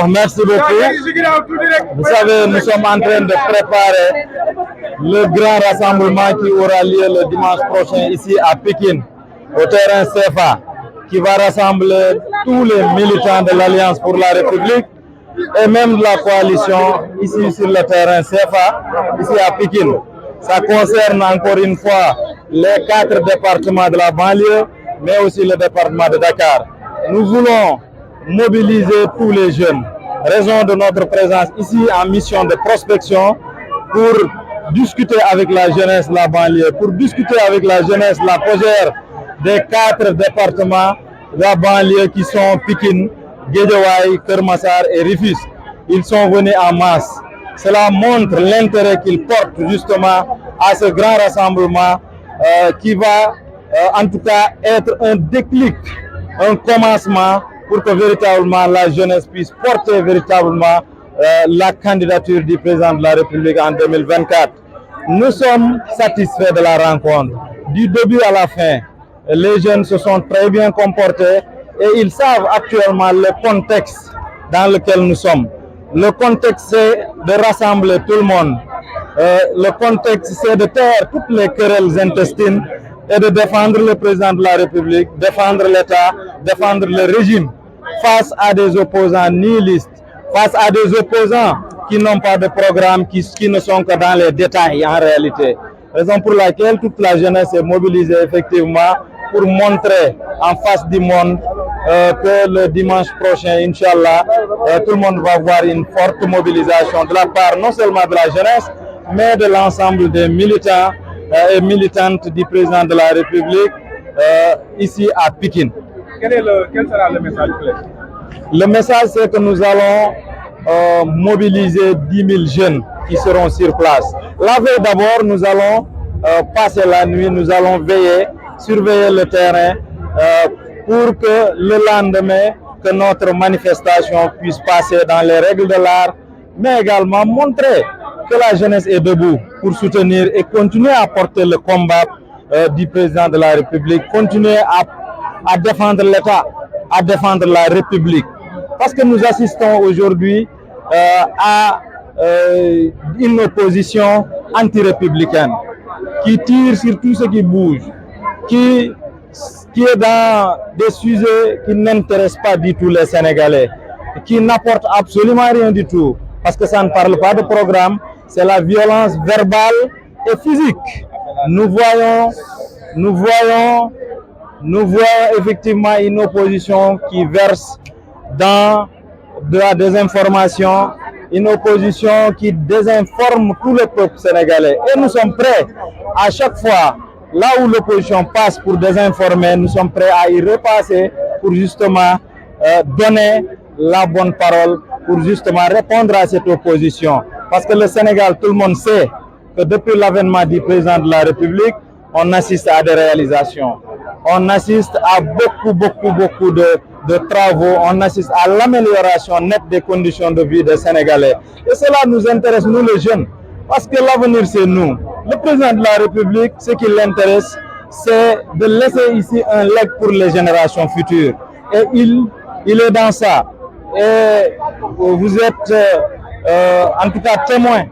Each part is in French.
Alors, merci beaucoup. Vous savez, nous sommes en train de préparer le grand rassemblement qui aura lieu le dimanche prochain ici à Pékin, au terrain CFA, qui va rassembler tous les militants de l'Alliance pour la République et même de la coalition ici sur le terrain CFA, ici à Pékin. Ça concerne encore une fois les 4 départements de la banlieue, mais aussi le département de Dakar. Nous voulons mobiliser tous les jeunes. Raison de notre présence ici en mission de prospection pour discuter avec la jeunesse de la banlieue, pour discuter avec la jeunesse de la Pogère des 4 départements de la banlieue qui sont Pikine, Guédiawaye, Keur Massar et Rufisque. Ils sont venus en masse. Cela montre l'intérêt qu'ils portent justement à ce grand rassemblement qui va en tout cas être un déclic, un commencement pour que véritablement la jeunesse puisse porter véritablement la candidature du président de la République en 2024. Nous sommes satisfaits de la rencontre. Du début à la fin, les jeunes se sont très bien comportés et ils savent actuellement le contexte dans lequel nous sommes. Le contexte, c'est de rassembler tout le monde. Le contexte, c'est de taire toutes les querelles intestines et de défendre le président de la République, défendre l'État, défendre le régime face à des opposants nihilistes, face à des opposants qui n'ont pas de programme, qui ne sont que dans les détails en réalité. Raison pour laquelle toute la jeunesse est mobilisée effectivement pour montrer en face du monde que le dimanche prochain, Inch'Allah, tout le monde va voir une forte mobilisation de la part non seulement de la jeunesse, mais de l'ensemble des militants et militantes du président de la République ici à Pékin. Quel sera le message clair? Le message, c'est que nous allons mobiliser 10 000 jeunes qui seront sur place. La veille d'abord, nous allons passer la nuit, nous allons veiller, surveiller le terrain pour que le lendemain, que notre manifestation puisse passer dans les règles de l'art, mais également montrer que la jeunesse est debout pour soutenir et continuer à porter le combat du président de la République, continuer à défendre l'État, à défendre la République. Parce que nous assistons aujourd'hui à une opposition anti-républicaine qui tire sur tout ce qui bouge, qui est dans des sujets qui n'intéressent pas du tout les Sénégalais, qui n'apportent absolument rien du tout, parce que ça ne parle pas de programme, c'est la violence verbale et physique. Nous voyons effectivement une opposition qui verse dans de la désinformation, une opposition qui désinforme tout le peuple sénégalais. Et nous sommes prêts à chaque fois, là où l'opposition passe pour désinformer, nous sommes prêts à y repasser pour justement donner la bonne parole, pour justement répondre à cette opposition. Parce que le Sénégal, tout le monde sait que depuis l'avènement du président de la République, on assiste à des réalisations. On assiste à beaucoup de travaux, on assiste à l'amélioration nette des conditions de vie des Sénégalais. Et cela nous intéresse, nous les jeunes, parce que l'avenir c'est nous. Le président de la République, ce qui l'intéresse, c'est de laisser ici un legs pour les générations futures. Et il est dans ça. Et vous êtes en tout cas témoin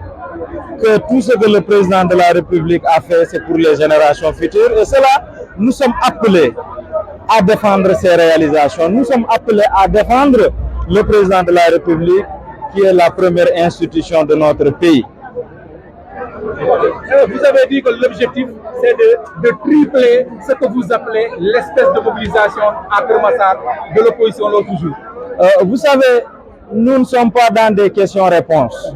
que tout ce que le président de la République a fait, c'est pour les générations futures. Et cela, nous sommes appelés à défendre ces réalisations. Nous sommes appelés à défendre le président de la République, qui est la première institution de notre pays. Vous avez dit que l'objectif, c'est de tripler ce que vous appelez l'espèce de mobilisation à Keur Massar de l'opposition l'autre jour. Vous savez, nous ne sommes pas dans des questions-réponses.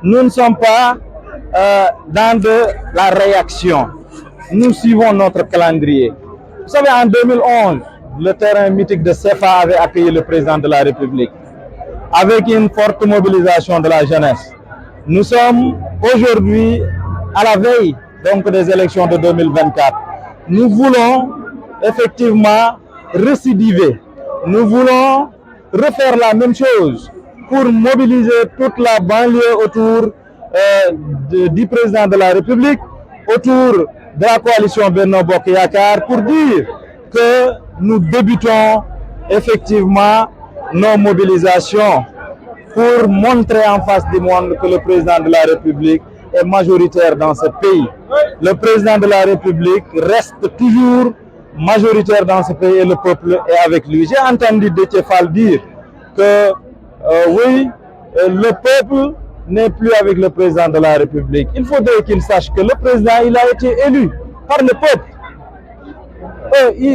Nous ne sommes pas dans de la réaction. Nous suivons notre calendrier. Vous savez, en 2011, le terrain mythique de CFA avait accueilli le président de la République avec une forte mobilisation de la jeunesse. Nous sommes aujourd'hui à la veille donc, des élections de 2024. Nous voulons effectivement récidiver. Nous voulons refaire la même chose pour mobiliser toute la banlieue autour du président de la République, autour de la coalition Benno Bokk Yakaar, pour dire que nous débutons effectivement nos mobilisations pour montrer en face du monde que le président de la République est majoritaire dans ce pays. Le président de la République reste toujours majoritaire dans ce pays et le peuple est avec lui. J'ai entendu Déthié Fall dire que oui, le peuple n'est plus avec le président de la République. Il faudrait qu'il sache que le président, il a été élu par le peuple.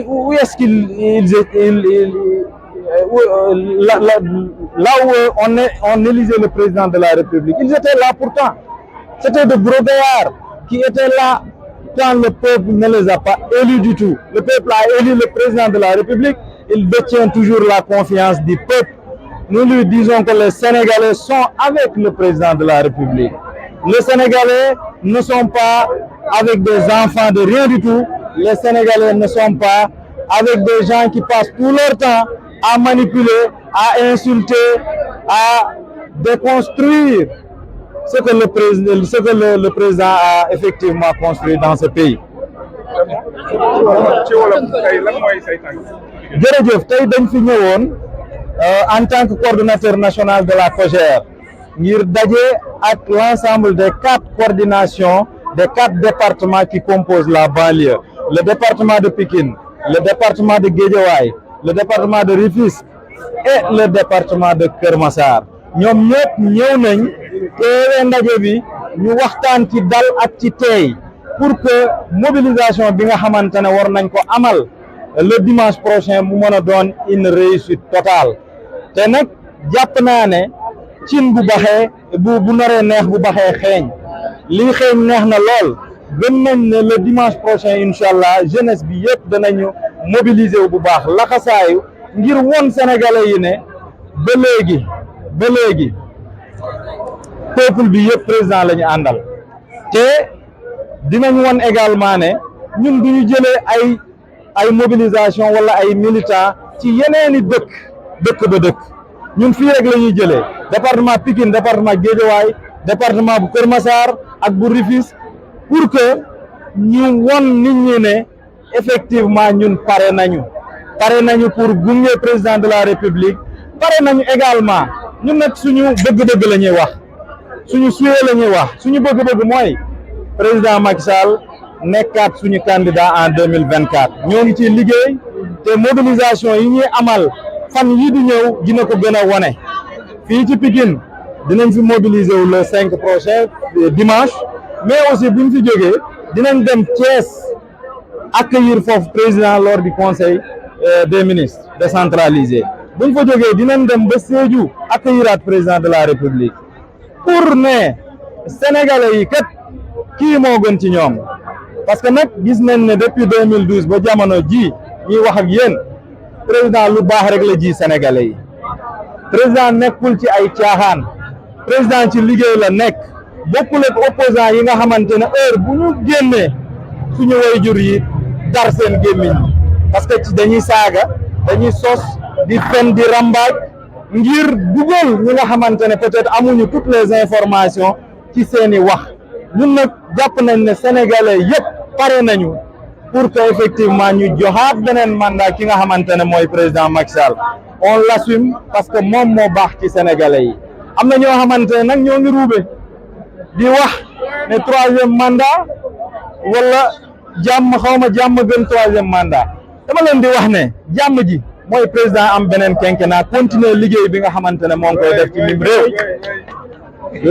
Où est-ce là où on élisait le président de la République, ils étaient là pourtant. C'était de gros gaillards qui étaient là quand le peuple ne les a pas élus du tout. Le peuple a élu le président de la République, il détient toujours la confiance du peuple. Nous lui disons que les Sénégalais sont avec le président de la République. Les Sénégalais ne sont pas avec des enfants de rien du tout. Les Sénégalais ne sont pas avec des gens qui passent tout leur temps à manipuler, à insulter, à déconstruire ce que le président a effectivement construit dans ce pays. jërëjëf tey dañ fi ñëwoon en tant que coordonnateur national de la COJER ngir daje ak l'ensemble des 4 coordinations des 4 départements qui composent la banlieue. Le département de Pikine, le département de Guédiawaye, le département de Rufisque et le département de Keur Massar. ñoom ñëpp ñëw nañ teewee ndaje bi ñu waxtaan ci dal ak ci teey pour que mobilisation bi nga xamante ne war nañ ko amal le dimanche prochain mu mën a doon une réussite totale. te nag jàpp naa ne cin bu baxee bu naree neex bu baxee xeeñ lii xeeñ neex na lool. gëm nañ ne le dimanche prochain incha allah jeunesse bi yëpp danañu mobiliser wu bu baax laxasaayu ngir won sénégalais yi ne ba léegi peuple bi yëpp président la ñu àndal te dinañ won également ne ñun du ñu jëlee ay mobilisation wala ay militants ci yeneeni dëkk ba dëkk ñun fii rek la ñuy jëlee département Pikine département Guédiawaye département bu Keur Massar ak bu Rufisque pour que ñu won nit ñi ne effectivement ñun pare nañu pour gunge président de la République pare nañu également ñun nag suñu bëgg-bëgg la ñuy wax suñu souhait la ñuy wax suñu bëgg-bëgg mooy président Macky Sall nekkaat suñu candidat en 2024 ñoo ngi ciy liggéey te mobilisation yi ñuy amal fan yi di ñëw dina ko gën a wone fii ci Pikine dinañ fi mobiliser wu le 5 prochain dimanche mais aussi buñ fi jógee dinañ dem Thiès accueillir foofu président lors du conseil des ministres décentralisé buñ fa jógee dinañ dem ba Sédhiou accueillir président de la République pour ne sénégalais yi kat kii moo gën ci ñoom parce que nag gis nañ ne depuis 2012 ba jamono ji ñuy wax ak yéen président lu baax rek la ji sénégalais yi président nekkul ci ay caaxaan président ci liggéey la nekk bokkul ak opposant yi nga xamante ne heure bu ñu génnee suñu waajur yi dar seen gémmiñ parce que ci dañuy saaga dañuy sos di fen di rambaaj ngir dugal ñi nga xamante ne peut-être amuñu toutes les informations ci seeni wax ñun nag jàpp nañ ne sénégalais yëpp pare nañu pour que effectivement ñu joxaat beneen mandat ki nga xamante ne mooy président Macky Sall on l'assume parce que moom moo baax ci sénégalais yi am na ñoo xamante ne nag ñoo ngi ruube di wax ne 3e mandat wala xawma jàmm gën 3e mandat dama leen di wax ne jàmm ji mooy président am beneen quinquennat continuer liggéey bi nga xamante ne moo ngi koy def ci mim réew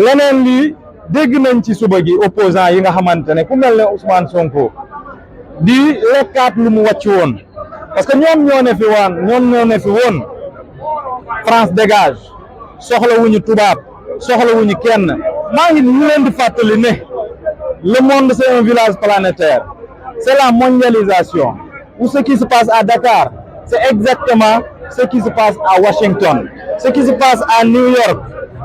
leneen lii dégg nañ ci suba gi opposant yi nga xamante ne ku mel ne Ousmane Sonko di lekkaat lu mu wàcc woon parce que ñoom ñoo ne fi woon France dégage soxlawuñu tubaab soxlawuñu kenn maa ngi ñu leen di fàttali ne le monde c'est un village planétaire c'est la mondialisation où ce qui se passe à Dakar c'est exactement ce qui se passe à Washington ce qui se passe à New York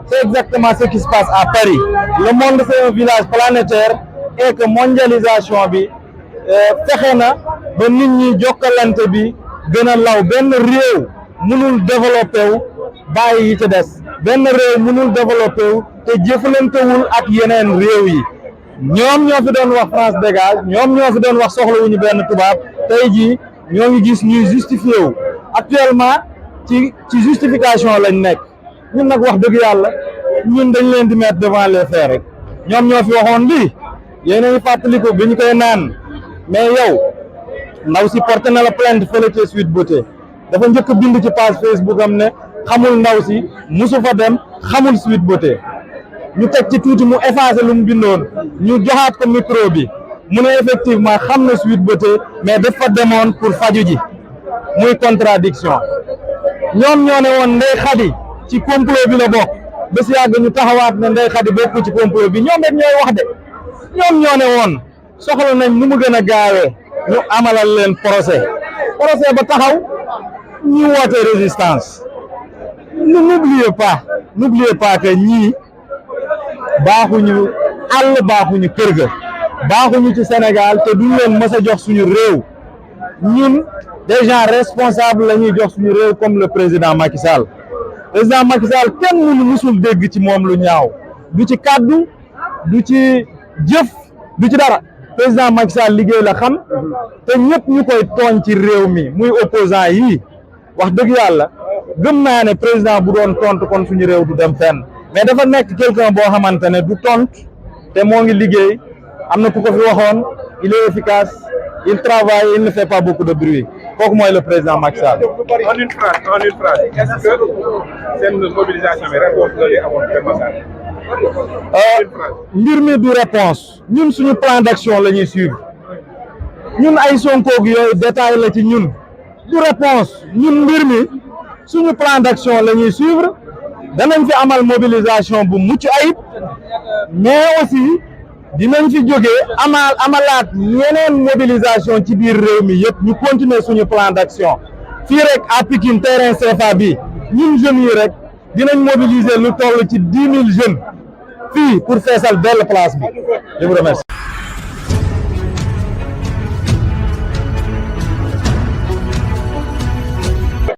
c'est exactement ce qui se passe à Paris le monde c'est un village planétaire et que mondialisation bi fexe na ba nit ñi jokkalante bi gën a law benn réew mënul développé wu bàyyi yi ci des benn réew mënul développé wu te jëfalantewul ak yeneen réew yi ñoom ñoo fi doon wax France dégage ñoom ñoo fi doon wax soxlawuñu benn tubaab tey jii ñoo ngi gis ñuy justifié wu actuellement ci justification lañ nekk ñun nag wax dëgg yàlla ñun dañ leen di mettre devant les faits rek ñoom ñoo fi waxoon lii yéen a ngi fàttaliku bi ñu koy naan mais yow ndaw si porté na la plainte fële ca Sweet Beauté dafa njëkk bind ci page Facebook am ne xamul ndaw si musu fa dem xamul Sweet Beauté ñu teg ci tuuti mu effacé lu mu bindoon ñu joxaat ko micro bi mu ne effectivement xam na Sweet Beauté mais dafa demoon pour faju ji muy contradiction ñoom ñoo ne woon Ndeye Khady ci complot bi la bokk ba si yàgg ñu taxawaat ne Ndeye Khady bokku ci complot bi ñoom rek ñooy wax de ñoom ñoo ne woon soxla nañ nu mu gën a gaawee ñu amalal leen procès ba taxaw ñu woote résistance. N'oubliez pas que ñii baaxuñu àll baaxuñu kër ga baaxuñu ci Sénégal te duñ leen mës a jox suñu réew ñun des gens responsables la ñuy jox suñu réew comme le président Macky Sall kenn mënu musul dégg ci moom lu ñaaw du ci kàddu du ci jëf du ci dara président Macky Sall liggéey la xam te ñëpp ñu koy tooñ ci réew mi muy opposant yii wax dëgg yàlla gëm naa ne président bu doon tontu kon suñu réew du dem fenn mais dafa nekk quelqu'un boo xamante ne du tontu te moo ngi liggéey am na ku ko fi waxoon il est efficace il travaille il ne fait pas beaucoup de bruit kooku mooy le président Macky Sall. En une phrase est-ce que seen mobilisation bi réponse la ñuy amoon Kër Massar. mbir mi du réponse ñun suñu plan d'action la ñuy suivre ñun ay sonkoog yooyu détail la ci ñun du réponse ñun mbir mi suñu plan d'action la ñuy suivre danañ fi amal mobilisation bu mucc ayib mais aussi dinañ fi jógee amalaat yeneen mobilisation ci biir réew mi yëpp ñu continuer suñu plan d'action fii rek à Pikine terrain CFA bi ñun jeunes yi rek dinañ mobiliser lu toll ci 10 000 jeunes fii pour feesal belle place bi je vous remercie.